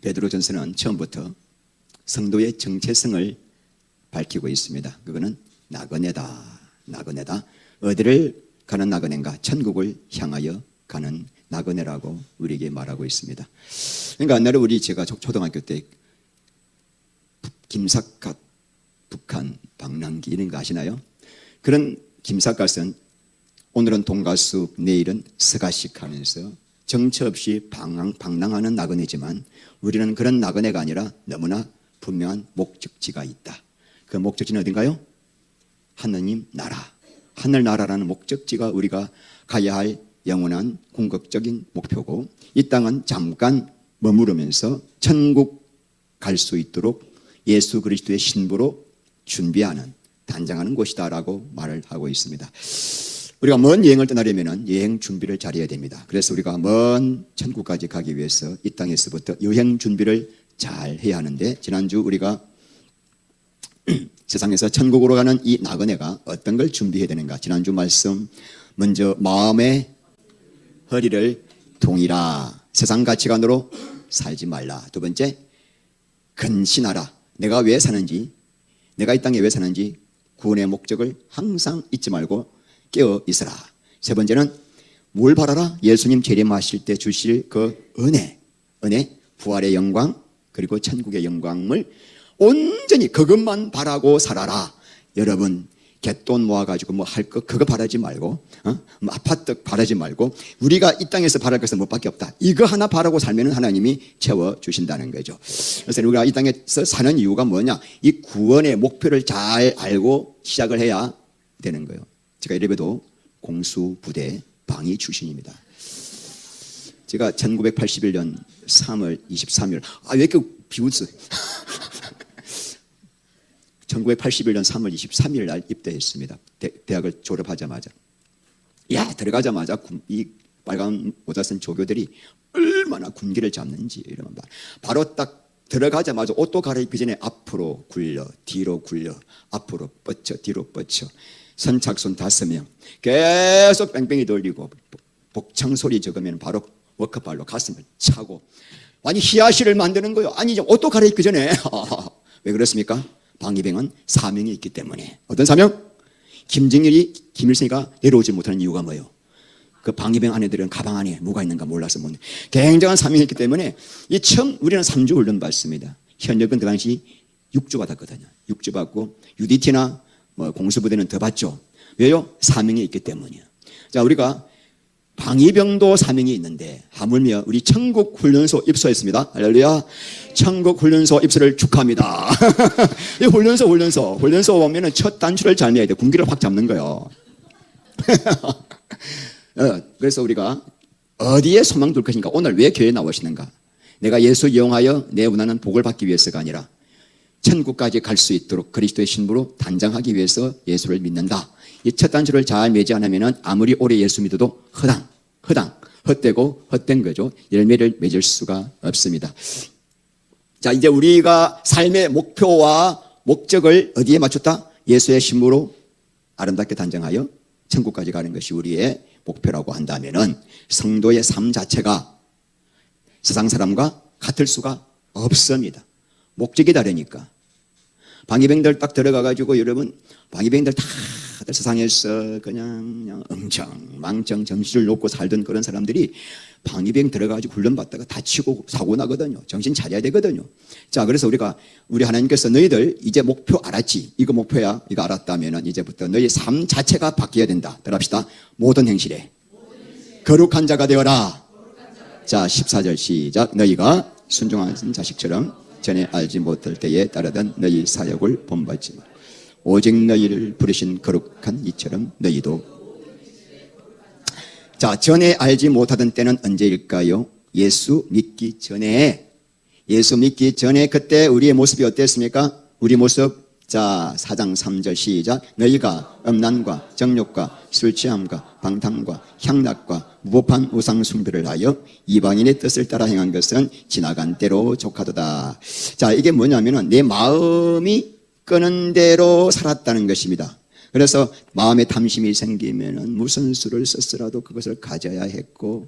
베드로전서는 처음부터 성도의 정체성을 밝히고 있습니다. 그거는 나그네다. 나그네다. 어디를 가는 나그네인가? 천국을 향하여 가는 나그네라고 우리에게 말하고 있습니다. 그러니까 옛날에 제가 초등학교 때 김삿갓, 북한, 방랑기 이런 거 아시나요? 그런 김삿갓은 오늘은 돈가스, 내일은 스가식 하면서 정처 없이 방랑하는 나그네지만 우리는 그런 나그네가 아니라 너무나 분명한 목적지가 있다. 그 목적지는 어딘가요? 하느님 나라. 하늘나라라는 목적지가 우리가 가야 할 영원한 궁극적인 목표고, 이 땅은 잠깐 머무르면서 천국 갈 수 있도록 예수 그리스도의 신부로 준비하는, 단장하는 곳이다라고 말을 하고 있습니다. 우리가 먼 여행을 떠나려면 여행 준비를 잘해야 됩니다. 그래서 우리가 먼 천국까지 가기 위해서 이 땅에서부터 여행 준비를 잘 해야 하는데, 지난주 우리가 세상에서 천국으로 가는 이 나그네가 어떤 걸 준비해야 되는가? 지난주 말씀, 먼저 마음의 허리를 동이라. 세상 가치관으로 살지 말라. 두 번째, 근신하라. 내가 왜 사는지, 내가 이 땅에 왜 사는지 구원의 목적을 항상 잊지 말고 깨어 있으라. 세 번째는 뭘 바라라? 예수님 재림하실 때 주실 그 은혜, 부활의 영광, 그리고 천국의 영광을 온전히 그것만 바라고 살아라. 여러분, 갯돈 모아가지고 뭐 할 거 그거 바라지 말고, 뭐 아파트 바라지 말고, 우리가 이 땅에서 바랄 것은 뭐밖에 없다. 이거 하나 바라고 살면 하나님이 채워주신다는 거죠. 그래서 우리가 이 땅에서 사는 이유가 뭐냐? 이 구원의 목표를 잘 알고 시작을 해야 되는 거예요. 제가 이래봬도 공수부대 방위 출신입니다. 제가 1981년 3월 23일, 왜 이렇게 비웃어? 1981년 3월 23일 날 입대했습니다. 대학을 졸업하자마자. 들어가자마자 이 빨간 모자 쓴 조교들이 얼마나 군기를 잡는지 이러면 바로 딱 들어가자마자 옷도 갈아입기 전에 앞으로 굴려, 뒤로 굴려, 앞으로 뻗쳐, 뒤로 뻗쳐. 선착순 5명 계속 뺑뺑이 돌리고 복창 소리 적으면 바로 워크발로 가슴을 차고, 아니 히야시를 만드는 거예요. 아니 옷도 갈아입기 전에. 왜 그렇습니까? 방위병은 사명이 있기 때문에. 어떤 사명? 김정일이, 김일성이가 내려오지 못하는 이유가 뭐예요? 그 방위병 안에들은 가방 안에 뭐가 있는가 몰라서 못. 굉장한 사명이 있기 때문에 우리는 3주 훈련 받습니다. 현역은 그 당시 6주 받았거든요. 6주 받고 UDT나 뭐 공수부대는 더 받죠. 왜요? 사명이 있기 때문이에요. 자, 우리가 방위병도 사명이 있는데 하물며 우리 천국훈련소 입소했습니다. 할렐루야. 천국훈련소 입소를 축하합니다. 이 훈련소 보면은 첫 단추를 잘 매야 돼. 군기를 확 잡는 거예요. 그래서 우리가 어디에 소망 둘 것인가? 오늘 왜 교회에 나오시는가? 내가 예수 이용하여 내 원하는 복을 받기 위해서가 아니라 천국까지 갈 수 있도록 그리스도의 신부로 단장하기 위해서 예수를 믿는다. 이 첫 단추를 잘 매지 않으면 아무리 오래 예수 믿어도 헛되고 헛된 거죠. 열매를 맺을 수가 없습니다. 자, 이제 우리가 삶의 목표와 목적을 어디에 맞췄다? 예수의 신부로 아름답게 단장하여 천국까지 가는 것이 우리의 목표라고 한다면은 성도의 삶 자체가 세상 사람과 같을 수가 없습니다. 목적이 다르니까. 방위병들 딱 들어가가지고 여러분, 방위병들 다들 세상에서 그냥 엉청망청 정신을 놓고 살던 그런 사람들이 방위병 들어가가지고 훈련받다가 다치고 사고 나거든요. 정신 차려야 되거든요. 자, 그래서 우리 하나님께서 너희들 이제 목표 알았지? 이거 목표야. 이거 알았다면 이제부터 너희 삶 자체가 바뀌어야 된다. 들어갑시다. 모든 행실에 거룩한 자가 되어라. 자, 14절 시작. 너희가 순종하는 자식처럼 전에 알지 못할 때에 따르던 너희 사역을 본받지 마. 오직 너희를 부르신 거룩한 이처럼 너희도. 자, 전에 알지 못하던 때는 언제일까요? 예수 믿기 전에 그때 우리의 모습이 어땠습니까? 우리 모습, 자, 4장 3절 시작. 너희가 음란과 정욕과 술취함과 방탕과 향락과 무법한 우상 숭배를 하여 이방인의 뜻을 따라 행한 것은 지나간 때로 족하도다. 자, 이게 뭐냐면은 내 마음이 끄는 대로 살았다는 것입니다. 그래서 마음에 탐심이 생기면은 무슨 수를 썼으라도 그것을 가져야 했고,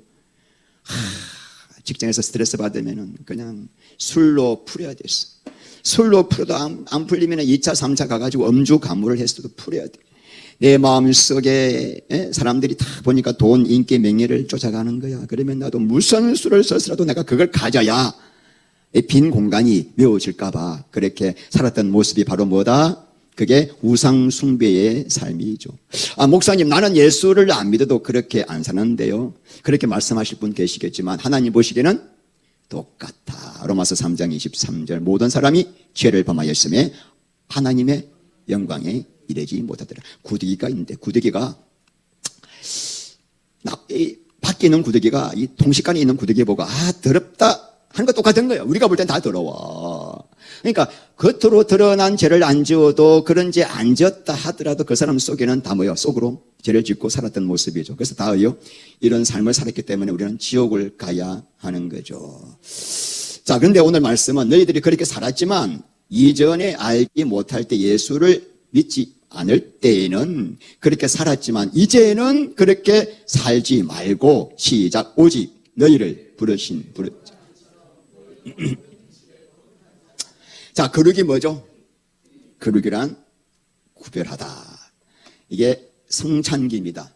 직장에서 스트레스 받으면은 그냥 술로 풀어야 됐어. 술로 풀어도 안 풀리면 2차, 3차 가가지고 음주 가무를 했어도 풀어야 돼. 내 마음속에 사람들이 다 보니까 돈, 인기, 명예를 쫓아가는 거야. 그러면 나도 무슨 수를 써서라도 내가 그걸 가져야 빈 공간이 메워질까 봐 그렇게 살았던 모습이 바로 뭐다? 그게 우상 숭배의 삶이죠. 목사님, 나는 예수를 안 믿어도 그렇게 안 사는데요. 그렇게 말씀하실 분 계시겠지만 하나님 보시기에는 똑같아. 로마서 3장 23절 모든 사람이 죄를 범하였음에 하나님의 영광에 이르지 못하더라. 구더기가 있는데 구더기가 밖에 있는 구더기가 이 동식간에 있는 구더기 보고 더럽다 하는 거 똑같은 거예요. 우리가 볼 땐 다 더러워. 그러니까 겉으로 드러난 죄를 안 지어도 그런 죄 안 지었다 하더라도 그 사람 속에는 다 뭐예요? 속으로 죄를 짓고 살았던 모습이죠. 그래서 다요 이런 삶을 살았기 때문에 우리는 지옥을 가야 하는 거죠. 자, 그런데 오늘 말씀은 너희들이 그렇게 살았지만 이전에 알지 못할 때 예수를 믿지 않을 때에는 그렇게 살았지만 이제는 그렇게 살지 말고 시작 오직 너희를 부르신 자, 거룩이 뭐죠? 거룩이란 구별하다. 이게 성찬기입니다.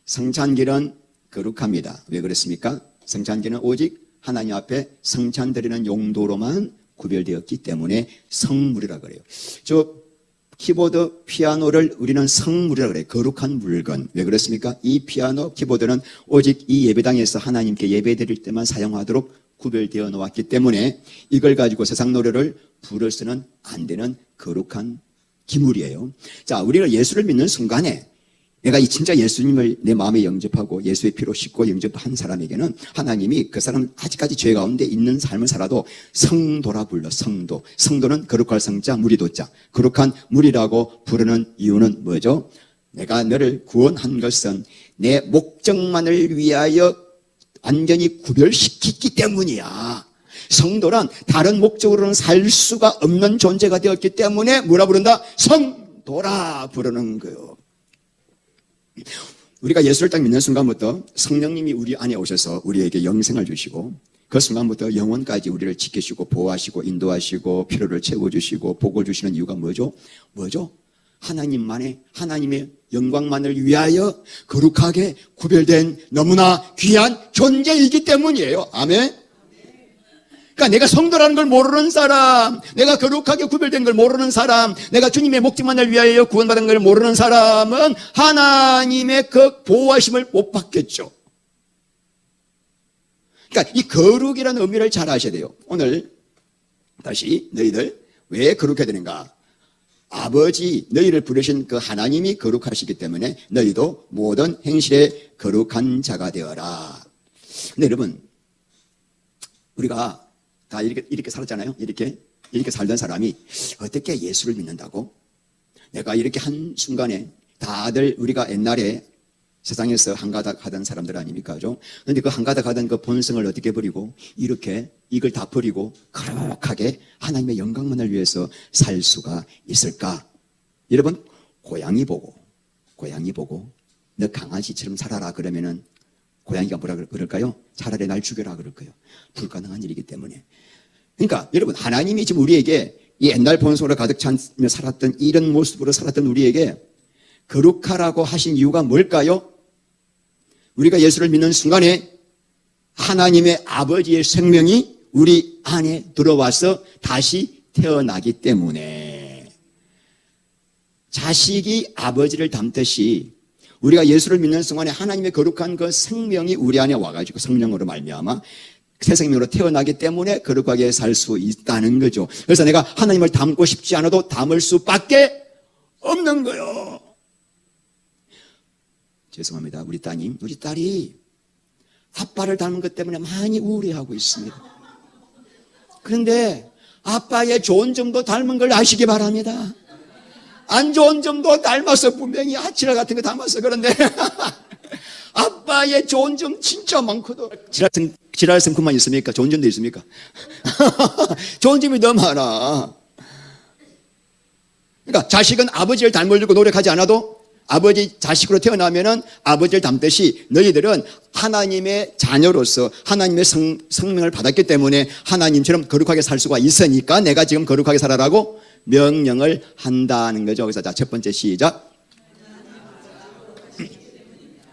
성찬기는 거룩합니다. 왜 그렇습니까? 성찬기는 오직 하나님 앞에 성찬드리는 용도로만 구별되었기 때문에 성물이라 그래요. 저 키보드, 피아노를 우리는 성물이라 그래요. 거룩한 물건. 왜 그렇습니까? 이 피아노, 키보드는 오직 이 예배당에서 하나님께 예배드릴 때만 사용하도록 구별되어 놓았기 때문에 이걸 가지고 세상 노래를 부르서는 안 되는 거룩한 기물이에요. 자, 우리가 예수를 믿는 순간에 내가 진짜 예수님을 내 마음에 영접하고 예수의 피로 씻고 영접한 사람에게는 하나님이 그 사람 아직까지 죄 가운데 있는 삶을 살아도 성도라 불러. 성도. 성도는 거룩할 성자, 무리도자. 거룩한 무리라고 부르는 이유는 뭐죠? 내가 너를 구원한 것은 내 목적만을 위하여 완전히 구별시켰기 때문이야. 성도란 다른 목적으로는 살 수가 없는 존재가 되었기 때문에 뭐라 부른다? 성도라 부르는 거예요. 우리가 예수를 딱 믿는 순간부터 성령님이 우리 안에 오셔서 우리에게 영생을 주시고 그 순간부터 영원까지 우리를 지키시고 보호하시고 인도하시고 필요를 채워주시고 복을 주시는 이유가 뭐죠? 하나님의 영광만을 위하여 거룩하게 구별된 너무나 귀한 존재이기 때문이에요. 아멘. 그러니까 내가 성도라는 걸 모르는 사람, 내가 거룩하게 구별된 걸 모르는 사람, 내가 주님의 목적만을 위하여 구원받은 걸 모르는 사람은 하나님의 그 보호하심을 못 받겠죠. 그러니까 이 거룩이라는 의미를 잘 아셔야 돼요. 오늘 다시 너희들 왜 거룩해야 되는가? 아버지 너희를 부르신 그 하나님이 거룩하시기 때문에 너희도 모든 행실에 거룩한 자가 되어라. 근데 여러분, 우리가 다 이렇게 살았잖아요. 이렇게 살던 사람이 어떻게 예수를 믿는다고? 내가 이렇게 한 순간에 다들 우리가 옛날에 세상에서 한가닥 하던 사람들 아닙니까? 그런데 그 한가닥 하던 그 본성을 어떻게 버리고 이렇게 이걸 다 버리고 거룩하게 하나님의 영광만을 위해서 살 수가 있을까? 여러분, 고양이 보고 너 강아지처럼 살아라 그러면은 고양이가 뭐라 그럴까요? 차라리 날 죽여라 그럴 거예요. 불가능한 일이기 때문에. 그러니까 여러분, 하나님이 지금 우리에게 이 옛날 본성으로 가득 차며 살았던 이런 모습으로 살았던 우리에게 거룩하라고 하신 이유가 뭘까요? 우리가 예수를 믿는 순간에 하나님의 아버지의 생명이 우리 안에 들어와서 다시 태어나기 때문에 자식이 아버지를 닮듯이 우리가 예수를 믿는 순간에 하나님의 거룩한 그 생명이 우리 안에 와가지고 성령으로 말미암아 새 생명으로 태어나기 때문에 거룩하게 살 수 있다는 거죠. 그래서 내가 하나님을 닮고 싶지 않아도 닮을 수밖에 없는 거예요. 죄송합니다. 우리 딸이 아빠를 닮은 것 때문에 많이 우울해하고 있습니다. 그런데 아빠의 좋은 점도 닮은 걸 아시기 바랍니다. 안 좋은 점도 닮았어. 분명히 아치라 같은 거 닮았어. 그런데 아빠의 좋은 점 진짜 많거든. 지랄성 그만 있습니까? 좋은 점도 있습니까? 좋은 점이 너무 많아. 그러니까 자식은 아버지를 닮으려고 노력하지 않아도 아버지 자식으로 태어나면은 아버지를 닮듯이 너희들은 하나님의 자녀로서 하나님의 성명을 받았기 때문에 하나님처럼 거룩하게 살 수가 있으니까 내가 지금 거룩하게 살아라고 명령을 한다는 거죠. 그래서 자, 첫 번째 시작.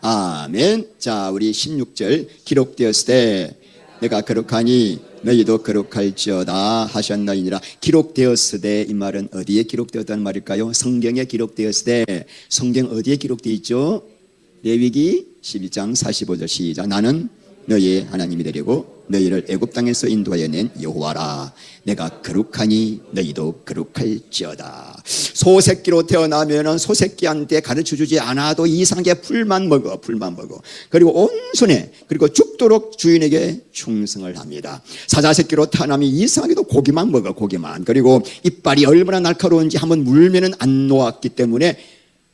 아멘. 자, 우리 16절 기록되었을 때 내가 거룩하니 너희도 거룩할지어다 하셨나이니라. 기록되었을 때 이 말은 어디에 기록되었다는 말일까요? 성경에 기록되었을 때. 성경 어디에 기록되어 있죠? 레위기 12장 45절 시작. 나는 너희의 하나님이 되려고 너희를 애굽 땅에서 인도하여 낸 여호와라. 내가 거룩하니 너희도 거룩할지어다. 소새끼로 태어나면은 소새끼한테 가르쳐주지 않아도 이상하게 풀만 먹어. 그리고 온순해. 그리고 죽도록 주인에게 충성을 합니다. 사자새끼로 태어나면 이상하게도 고기만 먹어. 그리고 이빨이 얼마나 날카로운지 한번 물면은 안 놓았기 때문에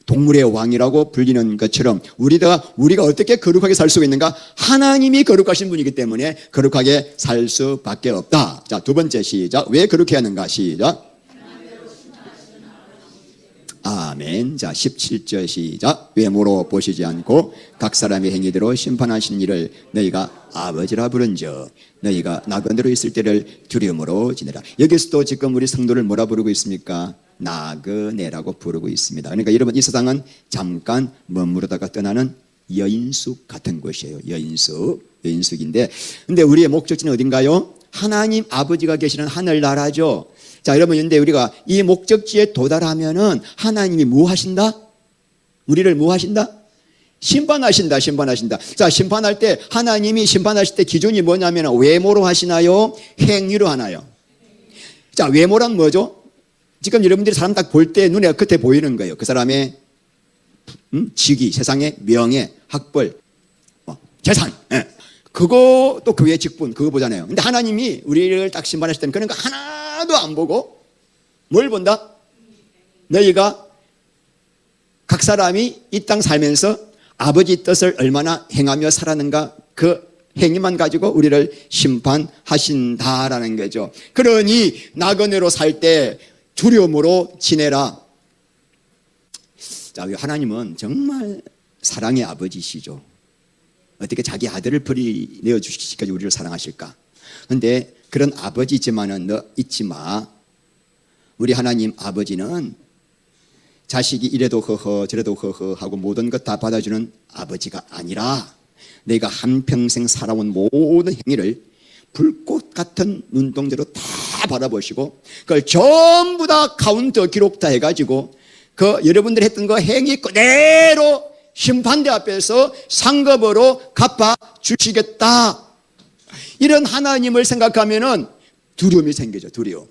동물의 왕이라고 불리는 것처럼 우리가 어떻게 거룩하게 살 수 있는가? 하나님이 거룩하신 분이기 때문에 거룩하게 살 수밖에 없다. 자, 두 번째 시작. 왜 그렇게 하는가? 시작. 아멘. 자, 17절 시작. 외모로 보시지 않고 각 사람의 행위대로 심판하시는 이를 너희가 아버지라 부른즉 너희가 나그네로 있을 때를 두려움으로 지내라. 여기서도 지금 우리 성도를 뭐라 부르고 있습니까? 나그네라고 부르고 있습니다. 그러니까 여러분, 이 세상은 잠깐 머무르다가 떠나는 여인숙 같은 곳이에요. 여인숙인데, 근데 우리의 목적지는 어딘가요? 하나님 아버지가 계시는 하늘나라죠. 자, 여러분, 근데 우리가 이 목적지에 도달하면은 하나님이 뭐 하신다? 우리를 뭐 하신다? 심판하신다. 자, 심판할 때, 하나님이 심판하실 때 기준이 뭐냐면 외모로 하시나요? 행위로 하나요? 자, 외모란 뭐죠? 지금 여러분들이 사람 딱 볼 때 눈에 끝에 보이는 거예요. 그 사람의 직위, 세상의 명예, 학벌, 재산. 그거 또 그 외의 직분, 그거 보잖아요. 근데 하나님이 우리를 딱 심판하실 때는 그런 거 하나도 안 보고 뭘 본다? 너희가 각 사람이 이 땅 살면서 아버지 뜻을 얼마나 행하며 살았는가, 그 행위만 가지고 우리를 심판하신다라는 거죠. 그러니 나그네로 살 때 두려움으로 지내라. 자, 하나님은 정말 사랑의 아버지시죠. 어떻게 자기 아들을 버리 내어주시기까지 우리를 사랑하실까? 그런데 그런 아버지지만은 너 잊지 마. 우리 하나님 아버지는 자식이 이래도 허허 저래도 허허 하고 모든 것 다 받아주는 아버지가 아니라 내가 한평생 살아온 모든 행위를 불꽃 같은 눈동자로 다 바라보시고 그걸 전부 다 카운터 기록 다 해가지고 그 여러분들이 했던 거 행위 그대로 심판대 앞에서 상급으로 갚아주시겠다. 이런 하나님을 생각하면은 두려움이 생기죠. 두려움.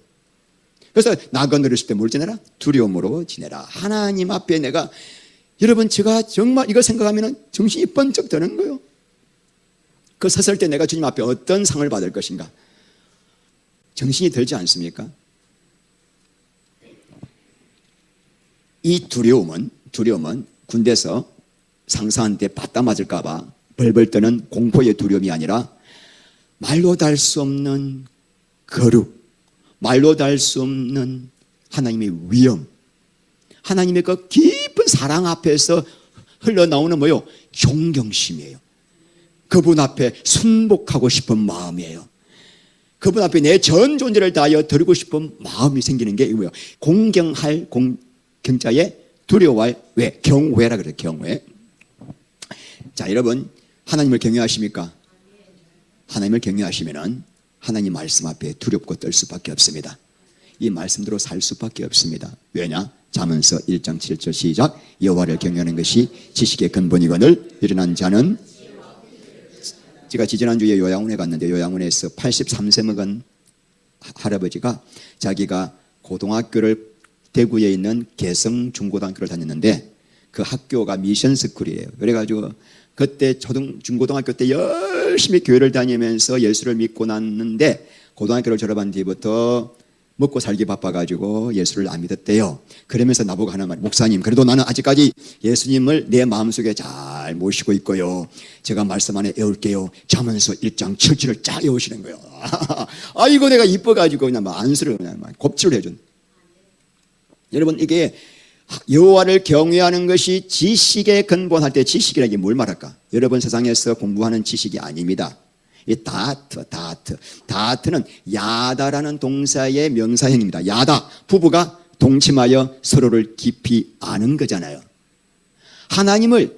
그래서 나그네로 있을 때 뭘 지내라? 두려움으로 지내라. 하나님 앞에 내가, 여러분, 제가 정말 이거 생각하면은 정신이 번쩍 드는 거예요. 그 섰을 때 내가 주님 앞에 어떤 상을 받을 것인가? 정신이 들지 않습니까? 이 두려움은 군대에서 상사한테 받다 맞을까봐 벌벌 떠는 공포의 두려움이 아니라 말로 다 할 수 없는 거룩, 말로 다 할 수 없는 하나님의 위엄, 하나님의 그 깊은 사랑 앞에서 흘러나오는 뭐요? 존경심이에요. 그분 앞에 순복하고 싶은 마음이에요. 그분 앞에 내 전 존재를 다하여 드리고 싶은 마음이 생기는 게 이거예요. 공경할 경자에 두려워할 왜? 경외라 그래요. 경외. 자, 여러분, 하나님을 경외하십니까? 하나님을 경외하시면은 하나님 말씀 앞에 두렵고 떨 수밖에 없습니다. 이 말씀대로 살 수밖에 없습니다. 왜냐? 잠언서 1장 7절 시작. 여호와를 경외하는 것이 지식의 근본이거늘 일어난 자는. 제가 지지난주에 요양원에 갔는데 요양원에서 83세 먹은 할아버지가 자기가 고등학교를 대구에 있는 개성 중고등학교를 다녔는데 그 학교가 미션 스쿨이에요. 그래가지고 그때 중고등학교 때 열심히 교회를 다니면서 예수를 믿고 났는데 고등학교를 졸업한 뒤부터 먹고 살기 바빠가지고 예수를 안 믿었대요. 그러면서 나보고 하는 말, 목사님, 그래도 나는 아직까지 예수님을 내 마음속에 잘 모시고 있고요. 제가 말씀 안에 외울게요. 잠언서 1장 7절을 쫙 외우시는 거예요. 아이고, 내가 이뻐가지고 그냥 막 안수를 그냥 막 곱질을 해준. 여러분, 이게 여호와를 경외하는 것이 지식의 근본할 때 지식이라는 게 뭘 말할까? 여러분 세상에서 공부하는 지식이 아닙니다. 이 다트는 야다라는 동사의 명사형입니다. 야다, 부부가 동침하여 서로를 깊이 아는 거잖아요. 하나님을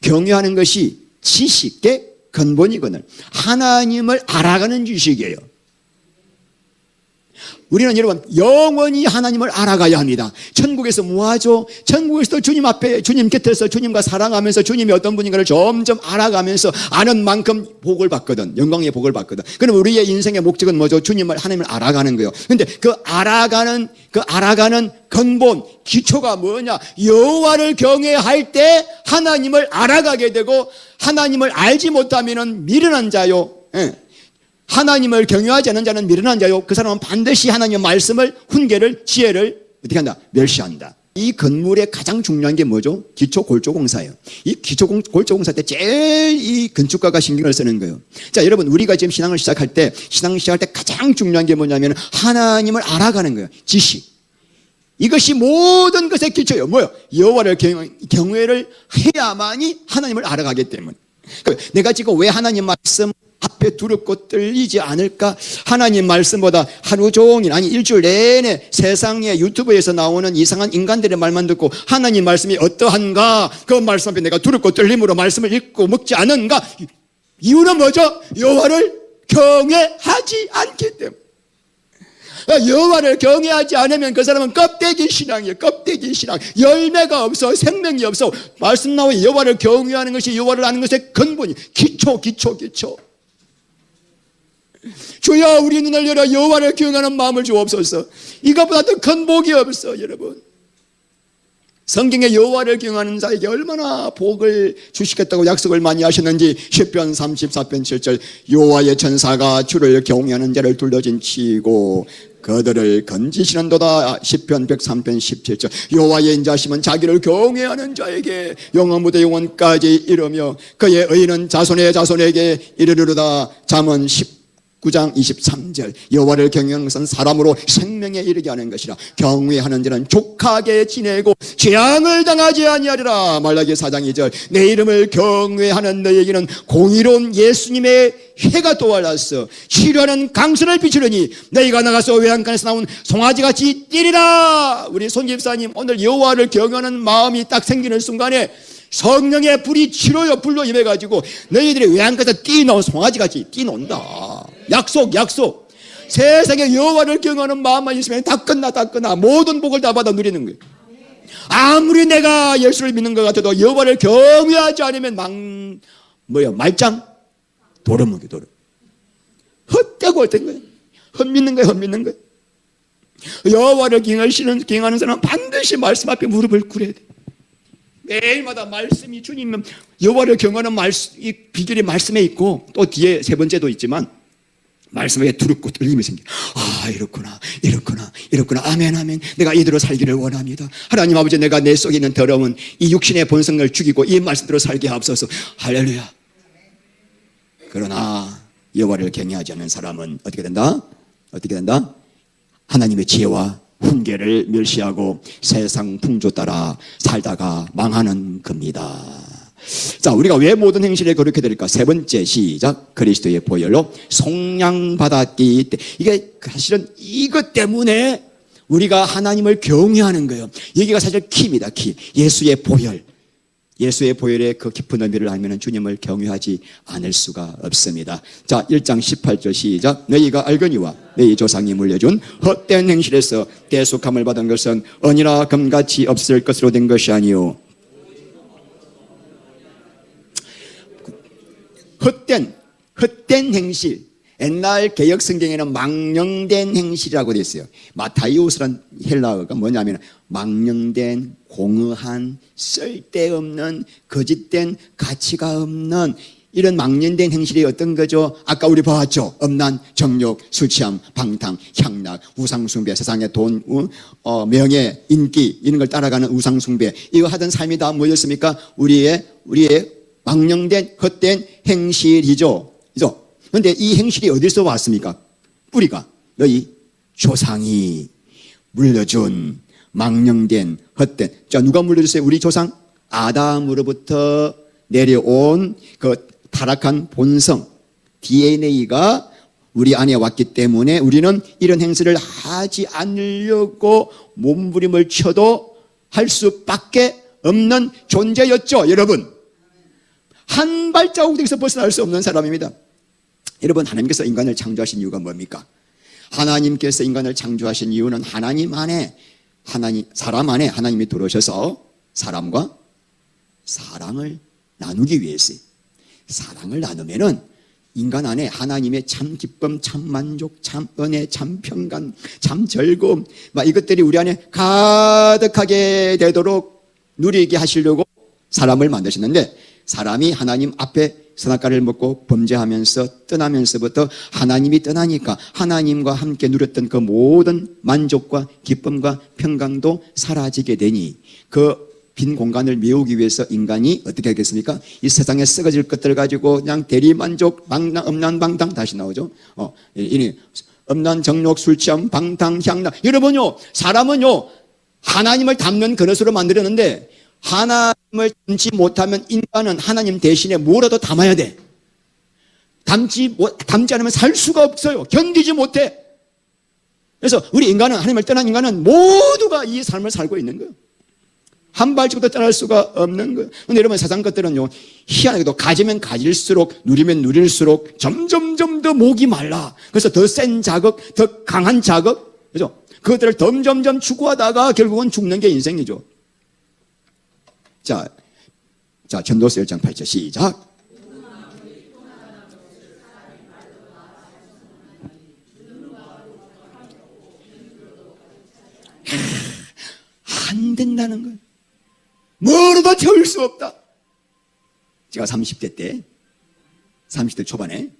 경외하는 것이 지식의 근본이거든요. 하나님을 알아가는 지식이에요. 우리는 여러분 영원히 하나님을 알아가야 합니다. 천국에서 뭐하죠? 천국에서도 주님 앞에 주님 곁에서 주님과 사랑하면서 주님이 어떤 분인가를 점점 알아가면서 아는 만큼 복을 받거든. 영광의 복을 받거든. 그럼 우리의 인생의 목적은 뭐죠? 주님을 하나님을 알아가는 거예요. 근데 그 알아가는 근본 기초가 뭐냐? 여호와를 경외할 때 하나님을 알아가게 되고 하나님을 알지 못하면은 미련한 자요. 하나님을 경외하지 않는 자는 미련한 자요. 그 사람은 반드시 하나님의 말씀을, 훈계를, 지혜를 어떻게 한다? 멸시한다. 이 건물의 가장 중요한 게 뭐죠? 기초 골조 공사예요. 이 기초 골조 공사 때 제일 이 건축가가 신경을 쓰는 거예요. 자, 여러분 우리가 지금 신앙을 시작할 때 가장 중요한 게 뭐냐면 하나님을 알아가는 거예요. 지식. 이것이 모든 것의 기초예요. 뭐요? 여호와를 경외를 해야만이 하나님을 알아가기 때문에. 내가 지금 왜 하나님 말씀 앞에 두렵고 떨리지 않을까? 하나님 말씀보다 하루 종일 아니 일주일 내내 세상에 유튜브에서 나오는 이상한 인간들의 말만 듣고 하나님 말씀이 어떠한가? 그 말씀 앞에 내가 두렵고 떨림으로 말씀을 읽고 먹지 않은가? 이유는 뭐죠? 여호와를 경외하지 않기 때문에. 여호와를 경외하지 않으면 그 사람은 껍데기 신앙이에요. 껍데기 신앙. 열매가 없어. 생명이 없어. 말씀 나오고 여호와를 경외하는 것이 여호와를 아는 것의 근본이 기초. 주여 우리 눈을 열어 여호와를 경외하는 마음을 주옵소서. 이것보다 더 큰 복이 없어. 여러분 성경에 여호와를 경외하는 자에게 얼마나 복을 주시겠다고 약속을 많이 하셨는지 시편 34편 7절 여호와의 천사가 주를 경외하는 자를 둘러진치고 그들을 건지시는도다. 시편 103편 17절 여호와의 인자심은 자기를 경외하는 자에게 영원부터 영원까지 이르며 그의 의는 자손의 자손에게 이르르다. 잠언 19장 23절 여호와를 경외하는 것은 사람으로 생명에 이르게 하는 것이라 경외하는 자는 족하게 지내고 재앙을 당하지 아니하리라. 말라기 4장 2절 내 이름을 경외하는 너에게는 공의로운 예수님의 해가 또할랐어. 치료하는 강선을 비추려니 너희가 나가서 외양간에서 나온 송아지같이 뛰리라. 우리 손 집사님 오늘 여호와를 경외하는 마음이 딱 생기는 순간에 성령의 불이 치료요 불로 임해가지고 너희들이 외양간에서 뛰어나온 송아지같이 뛰어논다. 약속. 세상에 여호와를 경외하는 마음만 있으면 다 끝나. 모든 복을 다 받아 누리는 거예요. 아무리 내가 예수를 믿는 것 같아도 여호와를 경외하지 않으면 말짱 도루묵이. 헛되고 헛된 거예요. 헛믿는 거예요. 여호와를 경외하는 사람은 반드시 말씀 앞에 무릎을 꿇어야 돼. 매일마다 말씀이 주님 여호와를 경외하는 이 비결이 말씀에 있고 또 뒤에 세 번째도 있지만 말씀에 두렵고 떨림이 생겨. 이렇구나. 아멘. 내가 이대로 살기를 원합니다. 하나님 아버지 내가 내 속에 있는 더러운 이 육신의 본성을 죽이고 이 말씀대로 살게 하옵소서. 할렐루야. 그러나 여호와를 경외하지 않는 사람은 어떻게 된다? 하나님의 지혜와 훈계를 멸시하고 세상 풍조 따라 살다가 망하는 겁니다. 자, 우리가 왜 모든 행실에 거룩해 될까? 세 번째 시작. 그리스도의 보혈로 속량받았기 때문에. 이게 사실은 이것 때문에 우리가 하나님을 경외하는 거예요. 여기가 사실 키입니다. 키. 예수의 보혈의 그 깊은 의미를 알면 주님을 경외하지 않을 수가 없습니다. 자, 1장 18절 시작. 너희가 알거니와 너희 조상이 물려준 헛된 행실에서 대속함을 받은 것은 은이나 금같이 없을 것으로 된 것이 아니요 헛된 행실. 옛날 개역 성경에는 망령된 행실이라고 되어 있어요. 마타이오스란 헬라어가 뭐냐면 망령된, 공허한, 쓸데없는, 거짓된, 가치가 없는 이런 망령된 행실이 어떤 거죠? 아까 우리 봤죠? 음란, 정욕, 술 취함, 방탕, 향락, 우상숭배, 세상의 돈, 명예, 인기 이런 걸 따라가는 우상숭배. 이거 하던 삶이 다 뭐였습니까? 우리의 망령된 헛된 행실이죠. 그런데 이 행실이 어디서 왔습니까? 뿌리가 너희 조상이 물려준 망령된 헛된. 자, 누가 물려줬어요? 우리 조상 아담으로부터 내려온 그 타락한 본성 DNA가 우리 안에 왔기 때문에 우리는 이런 행세를 하지 않으려고 몸부림을 쳐도 할 수밖에 없는 존재였죠. 여러분, 한 발자국에서 벗어날 수 없는 사람입니다. 여러분, 하나님께서 인간을 창조하신 이유가 뭡니까? 하나님께서 인간을 창조하신 이유는 사람 안에 하나님이 들어오셔서 사람과 사랑을 나누기 위해서요. 사랑을 나누면은 인간 안에 하나님의 참 기쁨, 참 만족, 참 은혜, 참 평강, 참 즐거움, 이것들이 우리 안에 가득하게 되도록 누리게 하시려고 사람을 만드셨는데, 사람이 하나님 앞에 선악과를 먹고 범죄하면서 떠나면서부터 하나님이 떠나니까 하나님과 함께 누렸던 그 모든 만족과 기쁨과 평강도 사라지게 되니 그 빈 공간을 메우기 위해서 인간이 어떻게 하겠습니까? 이 세상에 썩어질 것들을 가지고 그냥 대리만족, 음란방탕, 다시 나오죠. 음란, 정욕, 술취함, 방탕, 향락. 여러분요, 사람은요 하나님을 담는 그릇으로 만들었는데, 하나님을 담지 못하면 인간은 하나님 대신에 뭐라도 담아야 돼. 담지 않으면 살 수가 없어요. 견디지 못해. 그래서 우리 인간은, 하나님을 떠난 인간은 모두가 이 삶을 살고 있는 거예요. 한 발짝도 떠날 수가 없는 거예요. 그런데 여러분, 세상 것들은요 희한하게도 가지면 가질수록, 누리면 누릴수록 점점 더 목이 말라. 그래서 더 센 자극, 더 강한 자극, 그죠? 그것들을 점점 추구하다가 결국은 죽는 게 인생이죠. 자, 전도서 1장 8절 시작. 안 된다는 거예요. 뭐로도 채울 수 없다. 제가 30대 초반에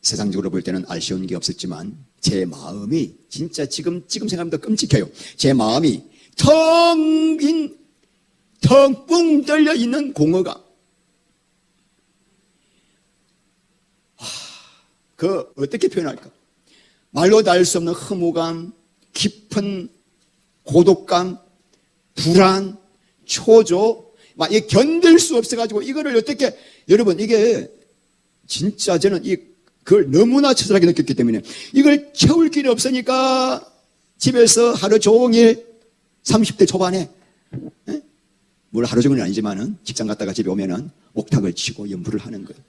세상적으로 볼 때는 아쉬운 게 없었지만 제 마음이 진짜 지금 생각하면 더 끔찍해요. 제 마음이 텅 붕 뚫려 있는 공허감. 그 어떻게 표현할까? 말로 다 할 수 없는 허무감, 깊은 고독감, 불안, 초조, 이 견딜 수 없어가지고 이거를 어떻게, 여러분, 이게 진짜 저는 그걸 너무나 처절하게 느꼈기 때문에 이걸 채울 길이 없으니까 집에서 하루 종일 30대 초반에, 뭘 하루 종일은 아니지만은 직장 갔다가 집에 오면은 옥탁을 치고 연부를 하는 거예요.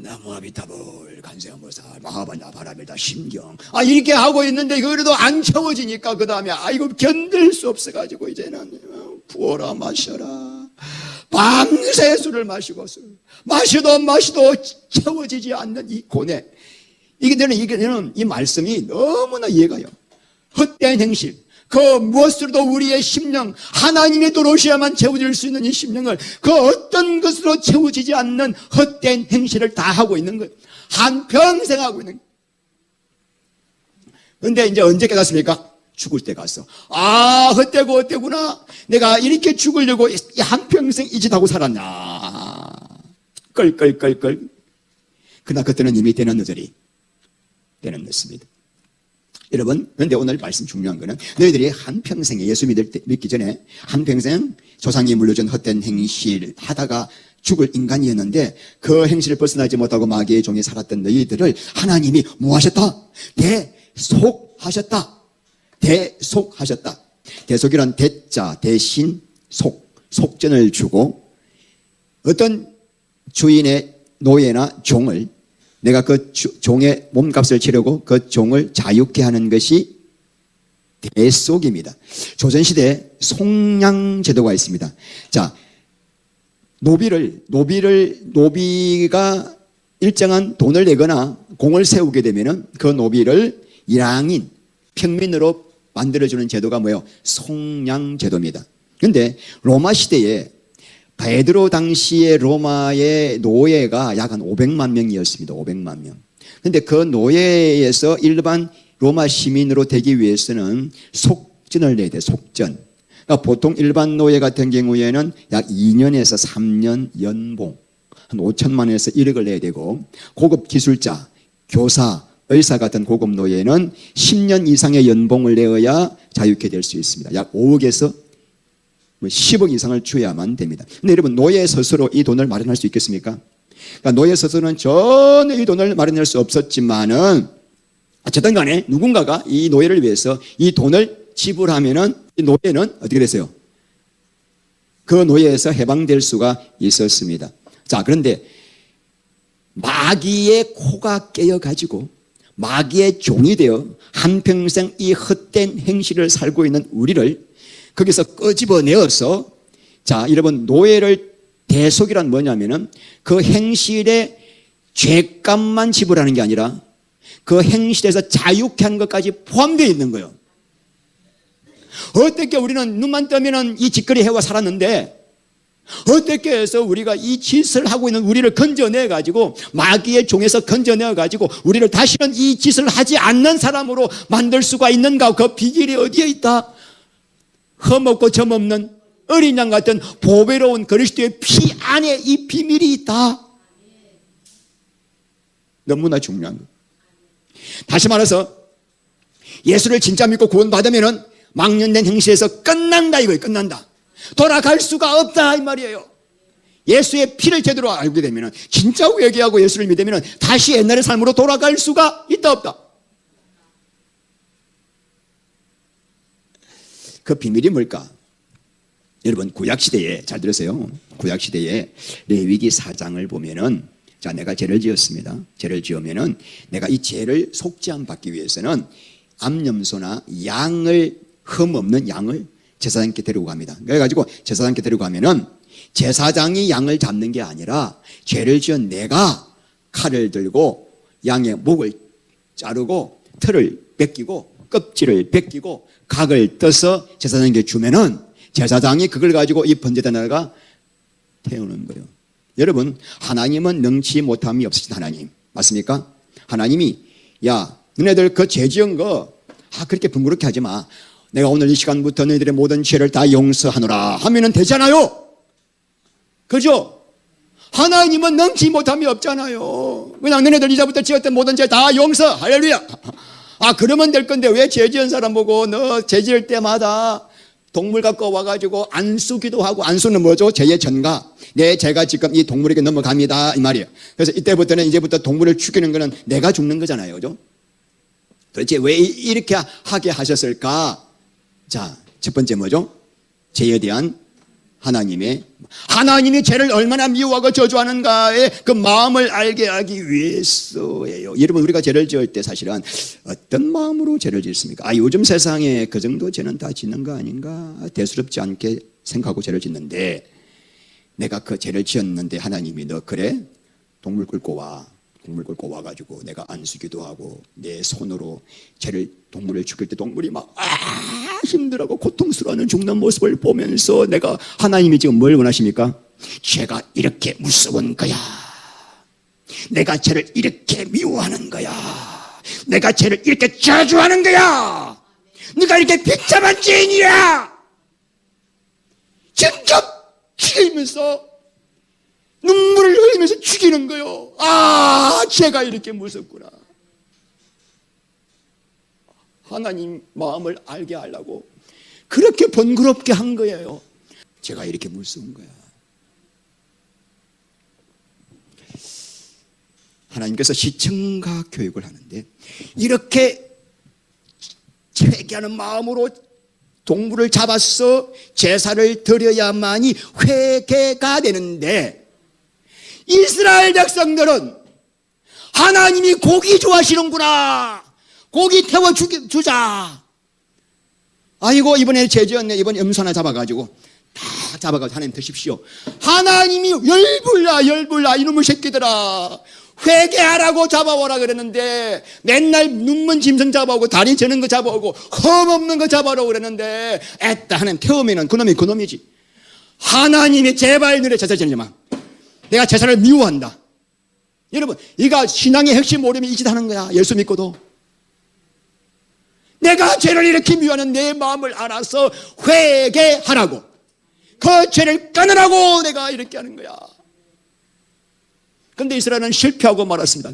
나무아비타불 간세음보살 마하반야 바라밀다 심경, 이렇게 하고 있는데 그래도 안 채워지니까 그 다음에 이거 견딜 수 없어가지고 이제는 부어라 마셔라 밤새 술을 마시고 마셔도 채워지지 않는 이 고뇌. 이게 저는 이 말씀이 너무나 이해가요. 헛된 행실, 그 무엇으로도 우리의 심령, 하나님이 들어오셔야만 채워질 수 있는 이 심령을 그 어떤 것으로 채워지지 않는 헛된 행실을 다 하고 있는 거예요. 한평생 하고 있는 거예요. 그런데 이제 언제 깨닫습니까? 죽을 때 가서 헛되구나. 내가 이렇게 죽으려고 한평생 이 짓 하고 살았나. 끌. 그러나 그때는 이미 때는 늦습니다. 여러분, 그런데 오늘 말씀 중요한 거는 너희들이 한평생에 예수 믿기 전에 한평생 조상이 물려준 헛된 행실 하다가 죽을 인간이었는데 그 행실을 벗어나지 못하고 마귀의 종이 살았던 너희들을 하나님이 뭐 하셨다? 대속하셨다. 대속이란 대자 대신 속전을 주고, 어떤 주인의 노예나 종을 내가 그 종의 몸값을 치르고 그 종을 자유케 하는 것이 대속입니다. 조선시대에 송량제도가 있습니다. 자, 노비가 일정한 돈을 내거나 공을 세우게 되면은 그 노비를 일항인, 평민으로 만들어주는 제도가 뭐예요? 송량제도입니다. 그런데 로마 시대에 베드로 당시의 로마의 노예가 약 한 500만 명이었습니다. 500만 명. 그런데 그 노예에서 일반 로마 시민으로 되기 위해서는 속전을 내야 돼. 속전. 그러니까 보통 일반 노예 같은 경우에는 약 2년에서 3년 연봉 한 5천만 원에서 1억을 내야 되고, 고급 기술자, 교사, 의사 같은 고급 노예는 10년 이상의 연봉을 내어야 자유케 될 수 있습니다. 약 5억에서 10억 이상을 줘야만 됩니다. 근데 여러분, 노예 스스로 이 돈을 마련할 수 있겠습니까? 그러니까 노예 스스로는 전혀 이 돈을 마련할 수 없었지만은 어쨌든 간에 누군가가 이 노예를 위해서 이 돈을 지불하면은 이 노예는 어떻게 됐어요? 그 노예에서 해방될 수가 있었습니다. 자, 그런데 마귀의 코가 깨어가지고 마귀의 종이 되어 한평생 이 헛된 행실을 살고 있는 우리를 거기서 끄집어내어서, 자, 여러분, 노예를 대속이란 뭐냐면은 그 행실의 죄값만 지불하는 게 아니라 그 행실에서 자유케 하는 것까지 포함되어 있는 거예요. 어떻게 우리는 눈만 뜨면은 이 짓거리 해와 살았는데 어떻게 해서 우리가 이 짓을 하고 있는 우리를 건져내 가지고 마귀의 종에서 건져내 가지고 우리를 다시는 이 짓을 하지 않는 사람으로 만들 수가 있는가? 그 비결이 어디에 있다? 흠없고 점없는 어린 양 같은 보배로운 그리스도의 피 안에 이 비밀이 있다. 너무나 중요한 거. 다시 말해서 예수를 진짜 믿고 구원받으면은 망령된 행실에서 끝난다 이거예요. 끝난다. 돌아갈 수가 없다 이 말이에요. 예수의 피를 제대로 알게 되면은, 진짜 회개하고 예수를 믿으면은 다시 옛날의 삶으로 돌아갈 수가 있다 없다. 그 비밀이 뭘까? 여러분, 구약시대에, 잘 들으세요. 구약시대에 레위기 4장을 보면은, 자, 내가 죄를 지었습니다. 죄를 지으면은 내가 이 죄를 속죄함 받기 위해서는 암염소나 양을, 흠 없는 양을 제사장께 데리고 갑니다. 그래가지고 제사장께 데리고 가면은 제사장이 양을 잡는 게 아니라 죄를 지은 내가 칼을 들고 양의 목을 자르고 털을 벗기고 껍질을 벗기고 각을 떠서 제사장에게 주면은 제사장이 그걸 가지고 이 번제단에다가 태우는 거예요. 여러분, 하나님은 능치 못함이 없으신 하나님 맞습니까? 하나님이, 야, 너네들 그 죄 지은 거 그렇게 번거롭게 하지 마. 내가 오늘 이 시간부터 너희들의 모든 죄를 다 용서하노라 하면은 되잖아요. 그죠? 하나님은 능치 못함이 없잖아요. 그냥 너네들 이제부터 지었던 모든 죄 다 용서. 할렐루야. 그러면 될 건데 왜 죄 지은 사람 보고 너 죄 지을 때마다 동물 갖고 와가지고 안수기도 하고, 안수는 뭐죠? 죄의 전가. 내 죄가 지금 이 동물에게 넘어갑니다 이 말이에요. 그래서 이때부터는 이제부터 동물을 죽이는 거는 내가 죽는 거잖아요. 그죠? 도대체 왜 이렇게 하게 하셨을까? 자, 첫 번째 뭐죠? 죄에 대한 하나님이 죄를 얼마나 미워하고 저주하는가의 그 마음을 알게 하기 위해서예요. 여러분, 우리가 죄를 지을 때 사실은 어떤 마음으로 죄를 짓습니까? 요즘 세상에 그 정도 죄는 다 짓는 거 아닌가? 대수롭지 않게 생각하고 죄를 짓는데, 내가 그 죄를 지었는데 하나님이 너 그래? 동물 끌고 와가지고 내가 안수기도 하고 내 손으로 동물을 죽일 때 동물이 막 힘들어하고 고통스러워하는 죽는 모습을 보면서 하나님이 지금 뭘 원하십니까? 죄가 이렇게 무서운 거야. 내가 죄를 이렇게 미워하는 거야. 내가 죄를 이렇게 저주하는 거야. 네가 이렇게 비참한 죄인이야. 직접 죽이면서 눈물을 흘리면서 죽이는 거요. 죄가 이렇게 무섭구나. 하나님 마음을 알게 하려고 그렇게 번거롭게 한 거예요. 죄가 이렇게 무서운 거야. 하나님께서 시청각 교육을 하는데, 이렇게 회개하는 마음으로 동물을 잡아서 제사를 드려야만이 회개가 되는데, 이스라엘 백성들은 하나님이 고기 좋아하시는구나. 고기 태워 주자. 아이고, 이번에 죄 지었네. 이번에 염소 하나 잡아가지고 하나님 드십시오. 하나님이 열불나 이놈의 새끼들아, 회개하라고 잡아오라 그랬는데 맨날 눈먼 짐승 잡아오고 다리 저는 거 잡아오고 흠없는 거 잡아오라고 그랬는데, 하나님 태우면은 그놈이지. 하나님이 제발 너네 제사 지내지 마. 내가 제사를 미워한다. 여러분, 이가 신앙의 핵심 모르면 이 짓 하는 거야. 예수 믿고도. 내가 죄를 이렇게 미워하는 내 마음을 알아서 회개하라고, 그 죄를 끊으라고 내가 이렇게 하는 거야. 그런데 이스라엘은 실패하고 말았습니다.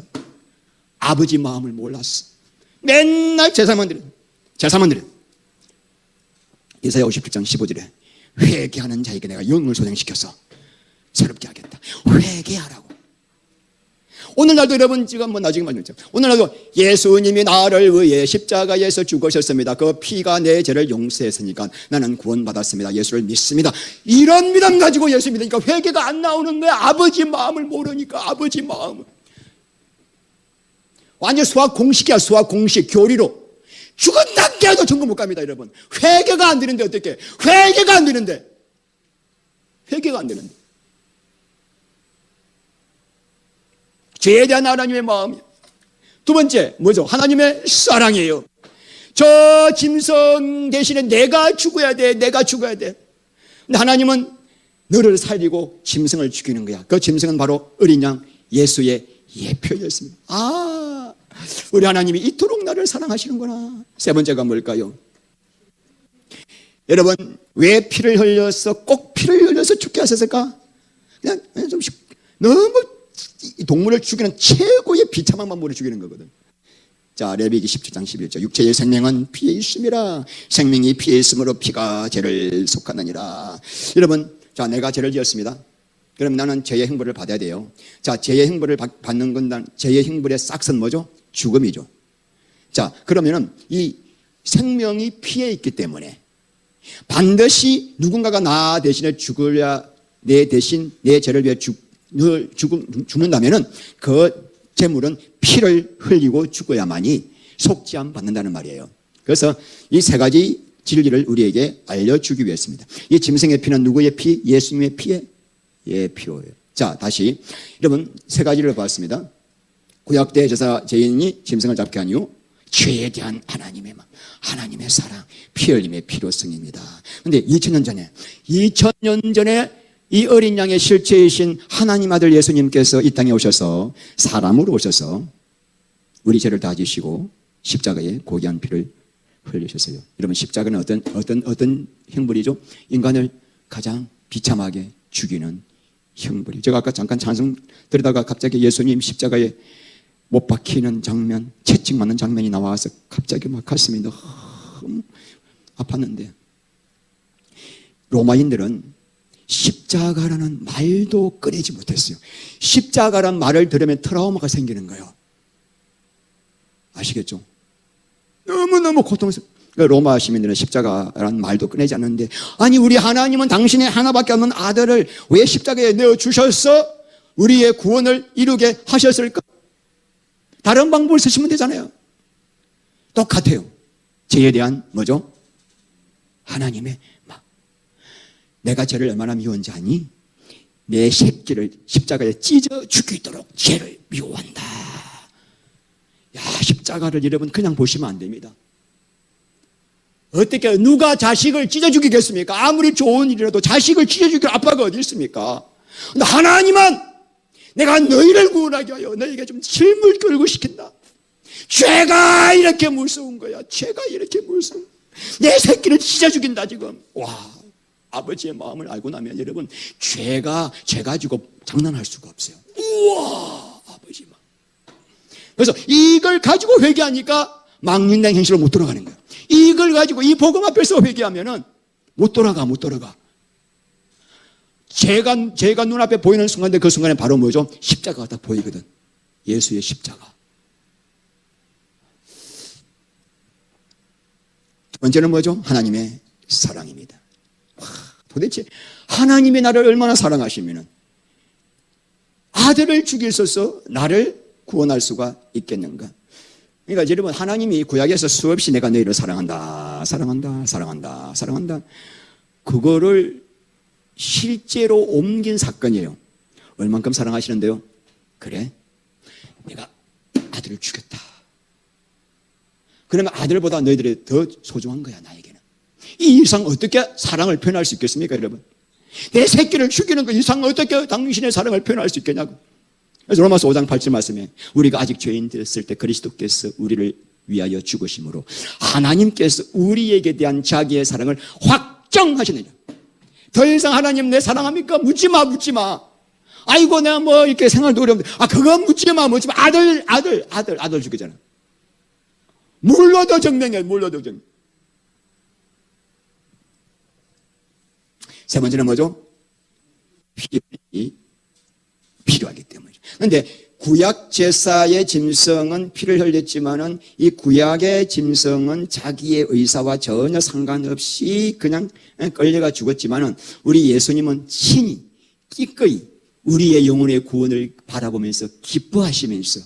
아버지 마음을 몰랐어. 맨날 제사만 드려. 이사야 57장 15절에 회개하는 자에게 내가 영을 소생시켜서 새롭게 하겠다. 회개하라고. 오늘날도 여러분 지금 나중에 말했죠. 오늘날도 예수님이 나를 위해 십자가에서 죽으셨습니다. 그 피가 내 죄를 용서했으니까 나는 구원받았습니다. 예수를 믿습니다. 이런 믿음 가지고 예수 믿으니까 회개가 안 나오는 거야. 아버지 마음을 모르니까. 아버지 마음을. 완전 수학 공식이야. 수학 공식 교리로. 죽었다 깨도 천국 못 갑니다. 여러분. 회개가 안 되는데 어떻게? 회개가 안 되는데. 죄에 대한 하나님의 마음이요. 두 번째 뭐죠? 하나님의 사랑이에요. 저 짐승 대신에 내가 죽어야 돼. 근데 하나님은 너를 살리고 짐승을 죽이는 거야. 그 짐승은 바로 어린 양 예수의 예표였습니다. 우리 하나님이 이토록 나를 사랑하시는구나. 세 번째가 뭘까요? 여러분, 왜 피를 흘려서 꼭 피를 흘려서 죽게 하셨을까? 그냥 좀 너무 동물을 죽이는 최고의 비참한 방법으로 죽이는 거거든. 자, 레위기 17장 11절. 육체의 생명은 피에 있음이라. 생명이 피에 있으므로 피가 죄를 속하느니라. 여러분, 자, 내가 죄를 지었습니다. 그럼 나는 죄의 형벌을 받아야 돼요. 자, 죄의 형벌을 받는 건 죄의 형벌의 싹은 뭐죠? 죽음이죠. 자, 그러면은 이 생명이 피에 있기 때문에 반드시 누군가가 나 대신에 죽어야 내 대신 내 죄를 위해 죽는다면은 그 제물은 피를 흘리고 죽어야만이 속죄함 받는다는 말이에요. 그래서 이 세 가지 진리를 우리에게 알려주기 위해서입니다. 이 짐승의 피는 누구의 피? 예수님의 피의 피로예요. 자, 다시 여러분 세 가지를 봤습니다. 구약대 제사 제인이 짐승을 잡게 한 이유, 죄에 대한 하나님의 마음, 하나님의 사랑, 피 흘림의 필요성입니다. 그런데 2000년 전에 이 어린 양의 실체이신 하나님 아들 예수님께서 이 땅에 오셔서 사람으로 오셔서 우리 죄를 다 지시고 십자가에 고귀한 피를 흘리셨어요. 여러분, 십자가는 어떤 형벌이죠? 인간을 가장 비참하게 죽이는 형벌이. 제가 아까 잠깐 찬송 들으다가 갑자기 예수님 십자가에 못 박히는 장면, 채찍 맞는 장면이 나와서 갑자기 막 가슴이 너무 아팠는데, 로마인들은 십자가라는 말도 꺼내지 못했어요. 십자가라는 말을 들으면 트라우마가 생기는 거예요. 아시겠죠? 너무너무 고통스러워요. 로마 시민들은 십자가라는 말도 꺼내지 않는데, 아니 우리 하나님은 당신의 하나밖에 없는 아들을 왜 십자가에 내어주셔서 우리의 구원을 이루게 하셨을까? 다른 방법을 쓰시면 되잖아요. 똑같아요. 죄에 대한 뭐죠? 하나님의 마음. 내가 죄를 얼마나 미워한지 아니? 내 새끼를 십자가에 찢어 죽이도록 죄를 미워한다. 야, 십자가를 여러분 그냥 보시면 안 됩니다. 어떻게 누가 자식을 찢어 죽이겠습니까? 아무리 좋은 일이라도 자식을 찢어 죽일 아빠가 어디 있습니까? 근데 하나님은 내가 너희를 구원하게 하여 너희에게 좀 힘을 끌고 시킨다. 죄가 이렇게 무서운 거야. 죄가 이렇게 무서운. 내 새끼를 찢어 죽인다 지금. 와, 아버지의 마음을 알고 나면 여러분 죄 가지고 장난할 수가 없어요. 우와, 아버지 마음. 그래서 이걸 가지고 회개하니까 망령된 행실로 못 돌아가는 거예요. 이걸 가지고 이 복음 앞에서 회개하면은 못 돌아가. 죄가 눈앞에 보이는 순간인데 그 순간에 바로 뭐죠? 십자가가 딱 보이거든. 예수의 십자가. 두 번째는 뭐죠? 하나님의 사랑입니다. 와, 도대체 하나님이 나를 얼마나 사랑하시면은 아들을 죽이셔서 나를 구원할 수가 있겠는가? 그러니까 여러분, 하나님이 구약에서 수없이 내가 너희를 사랑한다. 그거를 실제로 옮긴 사건이에요. 얼만큼 사랑하시는데요? 그래? 내가 아들을 죽였다. 그러면 아들보다 너희들이 더 소중한 거야, 나에게는. 이 이상 어떻게 사랑을 표현할 수 있겠습니까, 여러분? 내 새끼를 죽이는 그 이상 어떻게 당신의 사랑을 표현할 수 있겠냐고. 그래서 로마서 5장 8절 말씀에 우리가 아직 죄인 되었을 때 그리스도께서 우리를 위하여 죽으심으로 하나님께서 우리에게 대한 자기의 사랑을 확정하시느니라. 더 이상 하나님 내 사랑합니까? 묻지 마. 아이고, 내가 뭐 이렇게 생활도 어려운데. 그건 묻지 마. 아들 죽이잖아. 물로도 정명이야, 물로도 정명. 세 번째는 뭐죠? 필이 필요하기 때문이죠. 그런데 구약 제사의 짐승은 피를 흘렸지만은 이 구약의 짐승은 자기의 의사와 전혀 상관없이 그냥 끌려가 죽었지만은 우리 예수님은 친히 기꺼이 우리의 영혼의 구원을 바라보면서 기뻐하시면서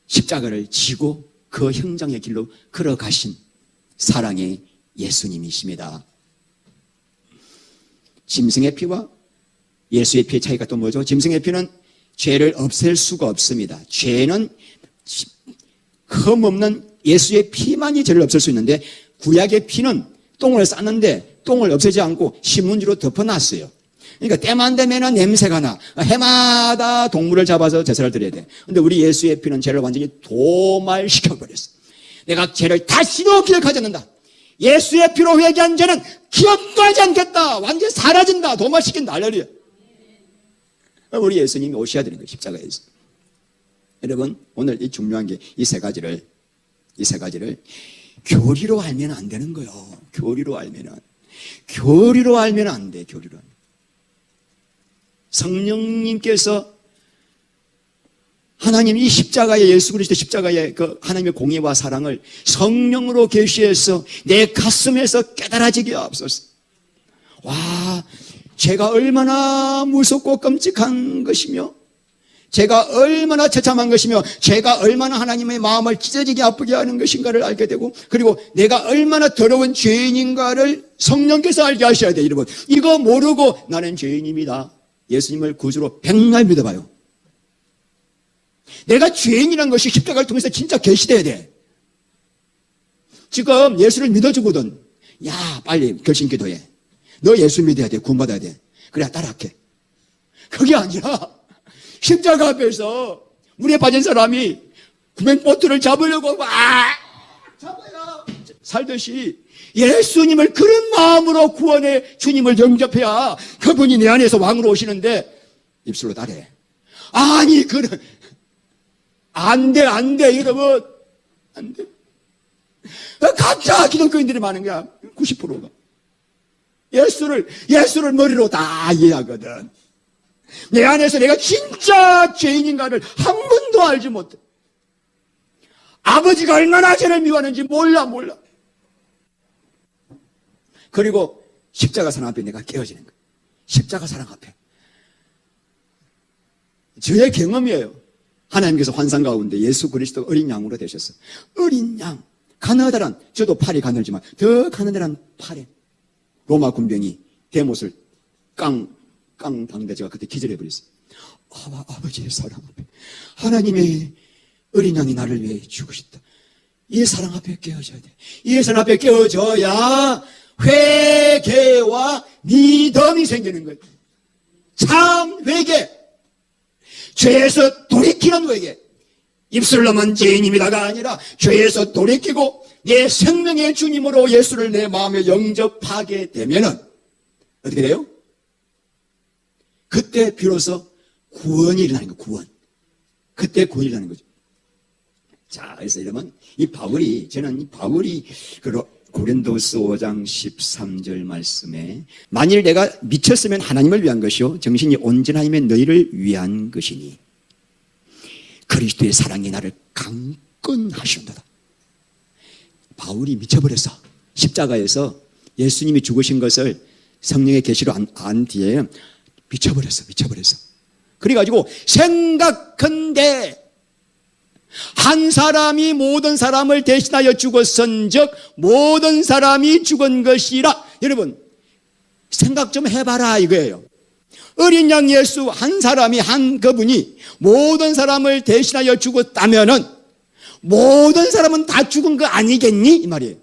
십자가를 지고 그 형장의 길로 걸어가신 사랑의 예수님이십니다. 짐승의 피와 예수의 피의 차이가 또 뭐죠? 짐승의 피는 죄를 없앨 수가 없습니다. 죄는 흠없는 예수의 피만이 죄를 없앨 수 있는데 구약의 피는 똥을 쌌는데 똥을 없애지 않고 신문지로 덮어놨어요. 그러니까 때만 되면 냄새가 나. 해마다 동물을 잡아서 제사를 드려야 돼. 근데 우리 예수의 피는 죄를 완전히 도말시켜버렸어. 내가 죄를 다시도 기억하지 않는다. 예수의 피로 회개한 죄는 기억도 하지 않겠다. 완전히 사라진다. 도말시킨다. 할렐루야. 우리 예수님이 오셔야 되는 거예요. 십자가에서. 여러분, 오늘 이 중요한 게 이 세 가지를 교리로 알면 안 되는 거예요. 교리로 알면 안 돼. 교리로 알면. 성령님께서 하나님 이 십자가의 예수 그리스도 십자가의 그 하나님의 공의와 사랑을 성령으로 계시해서 내 가슴에서 깨달아지게 하옵소서. 와, 죄가 얼마나 무섭고 끔찍한 것이며 죄가 얼마나 처참한 것이며 죄가 얼마나 하나님의 마음을 찢어지게 아프게 하는 것인가를 알게 되고 그리고 내가 얼마나 더러운 죄인인가를 성령께서 알게 하셔야 돼요. 여러분, 이거 모르고 나는 죄인입니다. 예수님을 구주로 백날 믿어봐요. 내가 죄인이라는 것이 십자가를 통해서 진짜 계시돼야 돼. 지금 예수를 믿어주거든. 야, 빨리 결심 기도해. 너 예수 믿어야 돼. 구원받아야 돼. 그래야 따라할게. 그게 아니라 십자가 앞에서 물에 빠진 사람이 구명보트를 잡으려고 잡아야 살듯이 예수님을 그런 마음으로 구원의 주님을 영접해야 그분이 내 안에서 왕으로 오시는데 입술로 따래. 아니, 안 돼, 여러분. 안 돼. 가짜 기독교인들이 많은 거야. 90%가. 예수를 머리로 다 이해하거든. 내 안에서 내가 진짜 죄인인가를 한 번도 알지 못해. 아버지가 얼마나 죄를 미워하는지 몰라. 그리고 십자가 사랑 앞에 내가 깨어지는 거예요. 십자가 사랑 앞에. 저의 경험이에요. 하나님께서 환상 가운데 예수 그리스도 어린 양으로 되셨어요. 어린 양. 가느다란, 저도 팔이 가늘지만 더 가느다란 팔에 로마 군병이 데못을 깡 당대 제가 그때 기절해버렸어요. 아버지의 사랑 앞에 하나님의 어린 양이 나를 위해 죽으셨다. 이 사랑 앞에 깨어져야 돼. 이 사랑 앞에 깨어져야 회개와 믿음이 생기는 거예요. 참 회개. 죄에서 돌이키는 회개. 입술로만 죄인입니다가 아니라 죄에서 돌이키고 내 생명의 주님으로 예수를 내 마음에 영접하게 되면은 어떻게 돼요? 그때 비로소 구원이 일어나는 거예요. 구원. 그때 구원이 일어나는 거죠. 자, 그래서 여러분, 저는 이 바울이 고린도서 5장 13절 말씀에 만일 내가 미쳤으면 하나님을 위한 것이요 정신이 온전하면 너희를 위한 것이니 그리스도의 사랑이 나를 강건하시는도다. 바울이 미쳐버렸어. 십자가에서 예수님이 죽으신 것을 성령의 계시로 안 뒤에 미쳐버렸어. 그래가지고 생각한데 한 사람이 모든 사람을 대신하여 죽었은즉 모든 사람이 죽은 것이라. 여러분, 생각 좀 해봐라 이거예요. 어린 양 예수 한 사람이 그분이 모든 사람을 대신하여 죽었다면은 모든 사람은 다 죽은 거 아니겠니? 이 말이에요.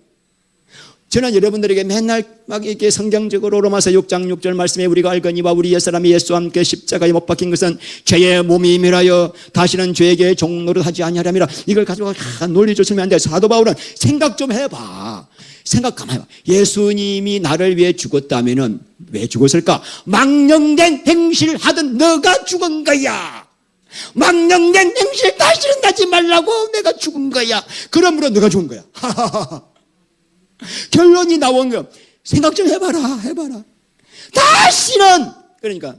저는 여러분들에게 맨날 막 이렇게 성경적으로 로마서 6장 6절 말씀에 우리가 알거니와 우리 옛사람이 예수와 함께 십자가에 못 박힌 것은 죄의 몸이 멸하여 다시는 죄에게 종노릇 하지 아니하려니라. 이걸 가지고 논리 줬으면 안 돼. 사도 바울은 생각 좀 해봐. 생각 가만히 봐. 예수님이 나를 위해 죽었다면은 왜 죽었을까? 망령된 행실을 하던 너가 죽은 거야. 망령된 행실 다시는 하지 말라고 내가 죽은 거야. 그러므로 너가 죽은 거야. 결론이 나온 거. 생각 좀 해봐라. 다시는, 그러니까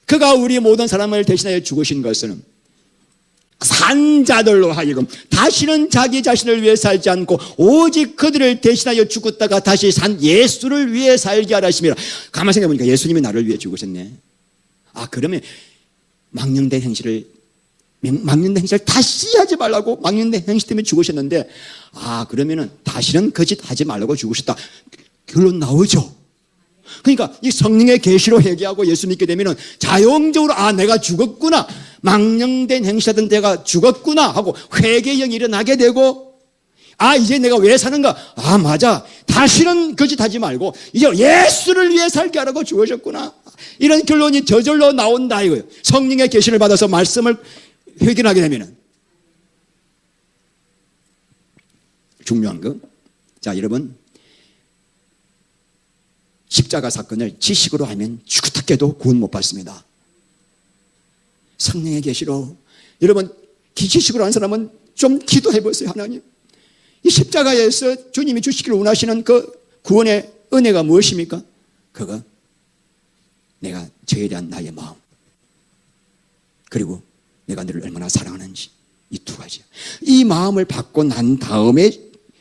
그가 우리 모든 사람을 대신하여 죽으신 것은 산자들로 하여금 다시는 자기 자신을 위해 살지 않고 오직 그들을 대신하여 죽었다가 다시 산 예수를 위해 살게 하라 하심이라. 가만히 생각해보니까 예수님이 나를 위해 죽으셨네. 그러면 망령된 행실을 다시 하지 말라고, 망령된 행실 때문에 죽으셨는데, 그러면은 다시는 거짓 하지 말라고 죽으셨다. 결론 나오죠. 그러니까 이 성령의 계시로 회개하고 예수 믿게 되면은 자연적으로 내가 죽었구나, 망령된 행실하던 내가 죽었구나 하고 회개의 영이 일어나게 되고, 이제 내가 왜 사는가? 맞아, 다시는 거짓하지 말고 이제 예수를 위해 살게 하라고 죽으셨구나, 이런 결론이 저절로 나온다 이거예요. 성령의 계시를 받아서 말씀을 회개하게 되면은. 중요한 거, 자 여러분, 십자가 사건을 지식으로 알면 죽었다께도 구원 못 받습니다. 성령의 계시로, 여러분 지식으로 아는 사람은 좀 기도해 보세요. 하나님, 이 십자가에서 주님이 주시기를 원하시는 그 구원의 은혜가 무엇입니까? 그거 내가 저에 대한 나의 마음, 그리고 내가 너를 얼마나 사랑하는지, 이 두 가지. 이 마음을 받고 난 다음에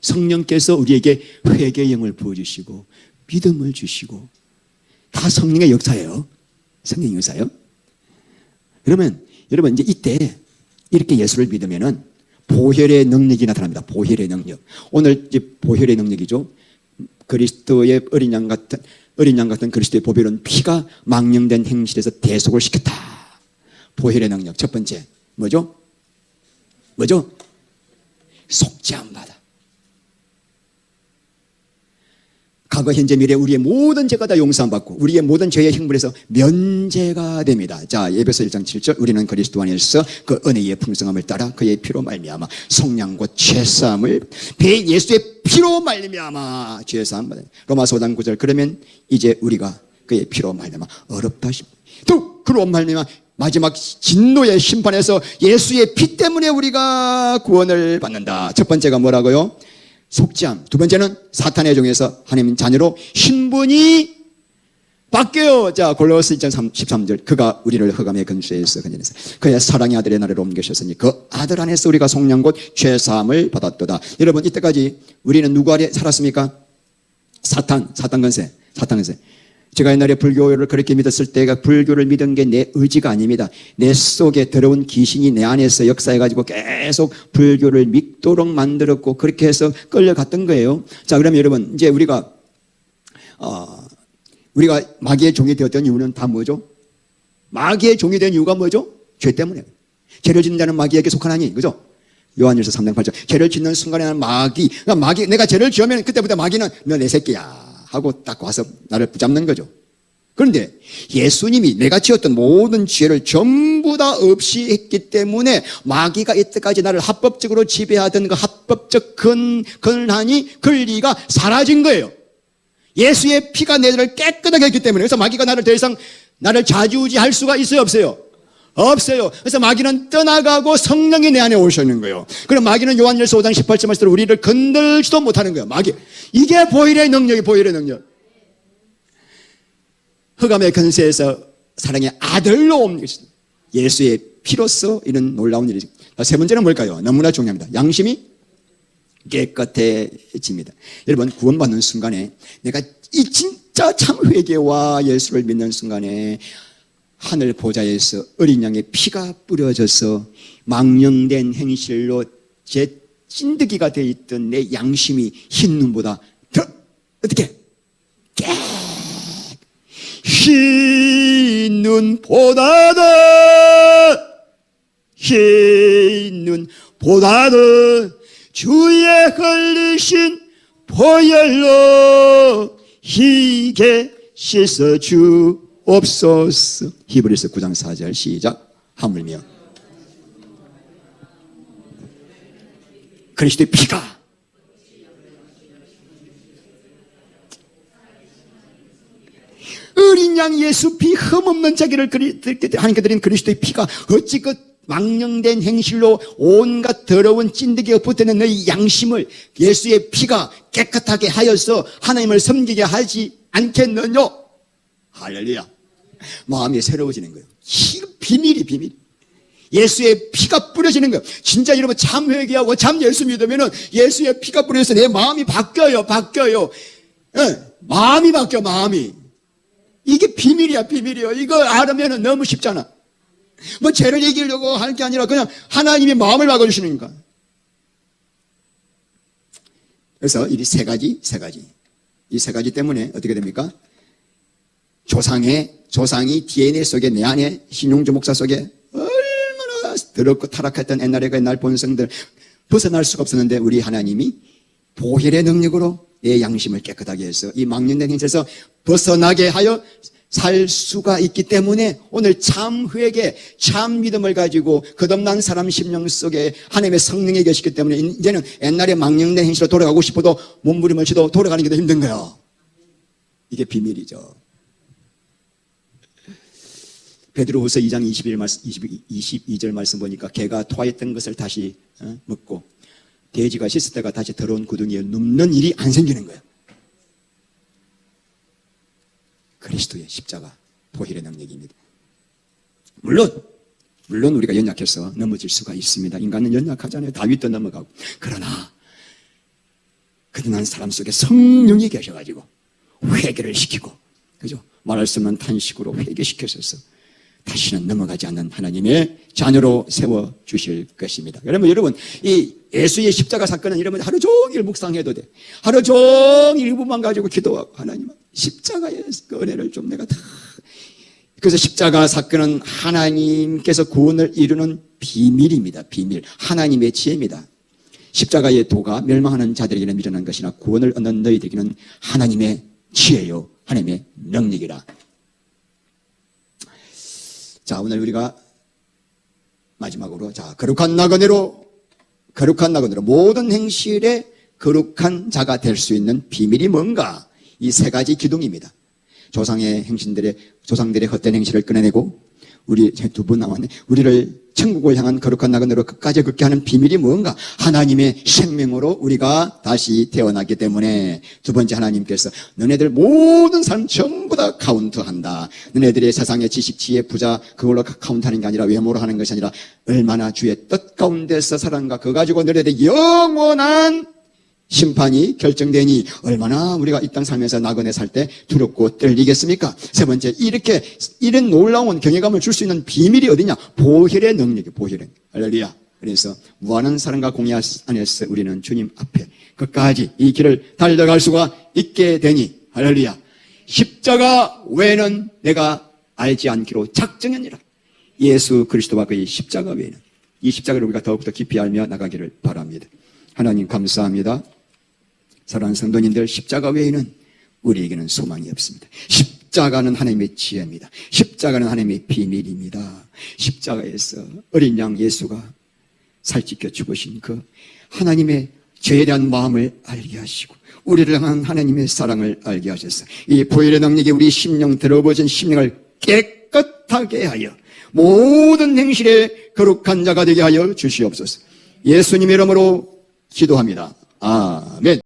성령께서 우리에게 회개의 영을 부어주시고 믿음을 주시고, 다 성령의 역사예요. 성령의 역사예요. 그러면 여러분 이제 이때 이렇게 예수를 믿으면은 보혈의 능력이 나타납니다. 보혈의 능력. 오늘 이제 보혈의 능력이죠. 그리스도의 어린 양 같은 그리스도의 보혈은 피가 망령된 행실에서 대속을 시켰다. 보혈의 능력. 첫 번째 뭐죠? 속죄함 받아. 과거, 현재, 미래 우리의 모든 죄가 다 용서받고 우리의 모든 죄의 형벌에서 면제가 됩니다. 자, 에베소 1장 7절, 우리는 그리스도 안에서 그 은혜의 풍성함을 따라 그의 피로 말미암아 속량 곧 죄사함을 예수의 피로 말미암아 죄사함 받아요. 로마서 5장 9절, 그러면 이제 우리가 그의 피로 말미암아 어렵다 싶. 또 그로 말미암아 마지막 진노의 심판에서 예수의 피 때문에 우리가 구원을 받는다. 첫 번째가 뭐라고요? 속죄함. 두 번째는 사탄의 종에서 하나님 자녀로 신분이 바뀌어요. 자, 골로새 1장 13절, 그가 우리를 흑암의 근세에서 건져내서 그의 사랑의 아들의 나라로 옮기셨으니 그 아들 안에서 우리가 속량 곧 죄사함을 받았도다. 여러분 이때까지 우리는 누구 아래 살았습니까? 사탄 근세. 제가 옛날에 불교를 그렇게 믿었을 때가, 불교를 믿은 게 내 의지가 아닙니다. 내 속에 더러운 귀신이 내 안에서 역사해가지고 계속 불교를 믿도록 만들었고 그렇게 해서 끌려갔던 거예요. 자, 그러면 여러분 이제 우리가 마귀의 종이 되었던 이유는 다 뭐죠? 마귀의 종이 된 이유가 뭐죠? 죄 때문에. 죄를 짓는 자는 마귀에게 속하나니, 그죠? 요한일서 3장 8절. 죄를 짓는 순간에는 그러니까 내가 죄를 지으면 그때부터 마귀는 너 내 새끼야 하고 딱 와서 나를 붙잡는 거죠. 그런데 예수님이 내가 지었던 모든 죄를 전부 다 없이 했기 때문에 마귀가 이때까지 나를 합법적으로 지배하던 그 합법적 권리가 사라진 거예요. 예수의 피가 내를 깨끗하게 했기 때문에. 그래서 마귀가 나를 더 이상 좌지우지할 수가 있어요, 없어요? 없어요. 그래서 마귀는 떠나가고 성령이 내 안에 오시는 거예요. 그럼 마귀는 요한일서 5장 18절 말씀대로 우리를 건들지도 못하는 거예요. 마귀. 이게 보혈의 능력이, 보혈의 능력. 흑암의 근세에서 사랑의 아들로 옮기신 예수의 피로써 이런 놀라운 일이죠. 세 번째는 뭘까요? 너무나 중요합니다. 양심이 깨끗해집니다. 여러분 구원받는 순간에 내가 이 진짜 참 회개와 예수를 믿는 순간에 하늘 보좌에서 어린 양의 피가 뿌려져서 망령된 행실로 제 찐득이가 되어 있던 내 양심이 흰 눈보다 더 어떻게? 흰 눈보다도 주의 흘리신 보혈로 희게 씻어 주옵소서. 히브리서 9장 4절 시작. 하물며 그리스도의 피가 양 예수 피 흠없는 자기를 하나님께 드린 그리스도의 피가 어찌 그 망령된 행실로 온갖 더러운 찐득이가 붙어있는 너희 양심을 예수의 피가 깨끗하게 하여서 하나님을 섬기게 하지 않겠느냐. 할렐루야. 마음이 새로워지는 거예요. 이 비밀이 예수의 피가 뿌려지는 거예요. 진짜 여러분 참 회개하고 참 예수 믿으면은 예수의 피가 뿌려져서 내 마음이 바뀌어요. 네, 마음이 바뀌어, 마음이. 이게 비밀이야. 이거 알으면은 너무 쉽잖아. 뭐 죄를 이기려고 할 게 아니라 그냥 하나님이 마음을 바꿔주시는 거니까. 그래서 이 세 가지. 이 세 가지 때문에 어떻게 됩니까? 조상이 DNA 속에 내 안에 신용주 목사 속에 얼마나 더럽고 타락했던 옛날 본성들 벗어날 수가 없었는데 우리 하나님이 보혈의 능력으로 내 양심을 깨끗하게 해서 이 망령된 행실에서 벗어나게 하여 살 수가 있기 때문에 오늘 참 회개, 참 믿음을 가지고 거듭난 사람 심령 속에 하나님의 성령이 계시기 때문에 이제는 옛날에 망령된 행실로 돌아가고 싶어도 몸부림을 치도 돌아가는 게 더 힘든 거야. 이게 비밀이죠. 베드로후서 2장 22절 말씀 보니까 개가 토하였던 것을 다시 먹고 돼지가 씻을 때가 다시 더러운 구덩이에 눕는 일이 안 생기는 거예요. 그리스도의 십자가 보혈의 능력입니다. 물론 우리가 연약해서 넘어질 수가 있습니다. 인간은 연약하잖아요. 다윗도 넘어가고. 그러나 거듭난 사람 속에 성령이 계셔가지고 회개를 시키고, 그죠? 말할 수 없는 탄식으로 회개시켜서 다시는 넘어가지 않는 하나님의 자녀로 세워주실 것입니다. 여러분, 이 예수의 십자가 사건은 여러분 하루 종일 묵상해도 돼. 하루 종일 이 부분만 가지고 기도하고, 하나님, 십자가의 그 은혜를 좀 내가 다. 그래서 십자가 사건은 하나님께서 구원을 이루는 비밀입니다. 비밀. 하나님의 지혜입니다. 십자가의 도가 멸망하는 자들에게는 미련한 것이나 구원을 얻는 너희들에게는 하나님의 지혜요, 하나님의 능력이라. 자, 오늘 우리가 마지막으로, 자, 거룩한 나그네로 모든 행실에 거룩한 자가 될 수 있는 비밀이 뭔가? 이 세 가지 기둥입니다. 조상들의 헛된 행실을 끊어내고, 우리 두 분 나왔네. 우리를 천국을 향한 거룩한 나그네로 끝까지 걷게 하는 비밀이 뭔가? 하나님의 생명으로 우리가 다시 태어나기 때문에. 두 번째, 하나님께서 너네들 모든 삶 전부 다 카운트한다. 너네들의 세상의 지식, 지혜, 부자 그걸로 카운트하는 게 아니라 외모로 하는 것이 아니라 얼마나 주의 뜻 가운데서 살았는가. 그거 가지고 너네들의 영원한 심판이 결정되니 얼마나 우리가 이 땅 살면서 나그네 살 때 두렵고 떨리겠습니까? 세 번째, 이런 놀라운 경외감을 줄 수 있는 비밀이 어디냐? 보혈의 능력이, 보혈의. 할렐루야. 그래서 무한한 사랑과 공의 안에서 우리는 주님 앞에 끝까지 이 길을 달려갈 수가 있게 되니, 할렐루야. 십자가 외에는 내가 알지 않기로 작정하니라. 예수 그리스도와 그의 십자가 외에는. 이 십자가를 우리가 더욱더 깊이 알며 나가기를 바랍니다. 하나님 감사합니다. 사랑하는 성도님들, 십자가 외에는 우리에게는 소망이 없습니다. 십자가는 하나님의 지혜입니다. 십자가는 하나님의 비밀입니다. 십자가에서 어린 양 예수가 살찌켜 죽으신 그 하나님의 죄에 대한 마음을 알게 하시고 우리를 향한 하나님의 사랑을 알게 하셔서 이 보혈의 능력이 우리 심령, 더러워진 심령을 깨끗하게 하여 모든 행실에 거룩한 자가 되게 하여 주시옵소서. 예수님의 이름으로 기도합니다. 아멘.